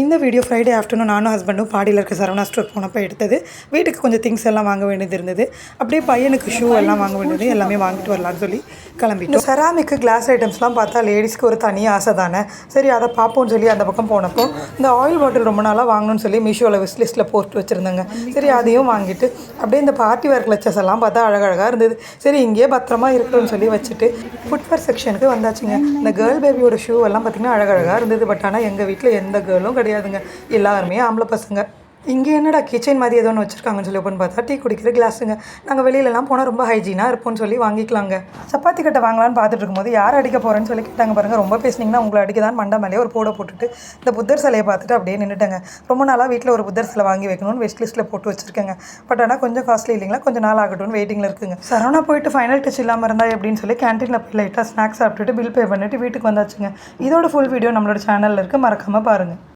இந்த video Friday afternoon நானும் ஹஸ்பண்டும் பாடியில் இருக்க சரவணா ஸ்டோர் போனப்போ எடுத்தது. வீட்டுக்கு கொஞ்சம் திங்ஸ் எல்லாம் வாங்க வேண்டியது இருந்தது. அப்படியே பையனுக்கு ஷூ எல்லாம் வாங்க வேண்டியது, எல்லாமே வாங்கிட்டு வரலான்னு சொல்லி கிளம்பிட்டோம். இந்த செராமிக்கு கிளாஸ் ஐட்டம்ஸ்லாம் பார்த்தா லேடிஸ்க்கு ஒரு தனி ஆசை தானே. சரி அதை பார்ப்போம்னு சொல்லி அந்த பக்கம் போனப்போ இந்த ஆயில் பாட்டில் ரொம்ப நாளாக வாங்கணும்னு சொல்லி மீஷோவில் விஸ் லிஸ்ட்டில் போட்டு வச்சுருந்தாங்க. சரி அதையும் வாங்கிட்டு அப்படியே இந்த பார்ட்டி வேர் கிளச்சஸ் எல்லாம் பார்த்தா அழகழகாக இருந்தது. சரி இங்கேயே பத்திரமா இருக்கணும்னு சொல்லி வச்சுட்டு ஃபுட்வேர் செக்ஷனுக்கு வந்தாச்சுங்க. இந்த கேர்ள் பேபியோட ஷூ எல்லாம் பார்த்திங்கன்னா அழகழகாக இருந்தது. பட் ஆனால் எங்கள் வீட்டில் எந்த கேர்ளும் கிடையாதுங்க, எல்லாருமே ஆம்பளை பசங்க. இங்கே என்னடா கிச்சன் மாதிரி ஏதோ ஒன்று வச்சுருக்காங்கன்னு சொல்லி ஓப்பன் பார்த்தா டீ குடிக்கிற கிளாஸுங்க. நாங்கள் வெளியிலலாம் போனால் ரொம்ப ஹைஜீனாக இருப்போம்னு சொல்லி வாங்கிக்கலாங்க. சப்பாத்தி கட்டை வாங்கலான்னு பார்த்துட்டு இருக்கும்போது யார் அடிக்க போகிறேன்னு சொல்லி கேட்டாங்க பாருங்கள். ரொம்ப பேசினீங்கன்னா உங்களை அடிக்க தான் மண்டை மேலே ஒரு போட போட்டுட்டு இந்த புத்தர் சிலையை பார்த்துட்டு அப்படியே நின்றுட்டாங்க. ரொம்ப நாளாக வீட்டில் ஒரு புத்தர் சிலை வாங்கி வைக்கணும்னு வெஸ்ட் லிஸ்ட்டில் போட்டு வச்சுருக்கேங்க. பட் ஆனால் கொஞ்சம் காஸ்ட்லி இல்லைங்களா, கொஞ்சம் நாள் ஆகட்டும்னு வெயிட்டிங்கில் இருக்குங்க. சரவணா போயிட்டு ஃபைனல் டச் இல்லாமல் இருந்தால் எப்படின்னு சொல்லி கேன்டீனில் போய் லைட்டாக ஸ்நாக்ஸ் சாப்பிட்டுட்டு பில் பே பண்ணிட்டு வீட்டுக்கு வந்தாச்சுங்க. இதோட ஃபுல் வீடியோ நம்மளோட சேனலில் இருக்குது, மறக்காமல் பாருங்கள்.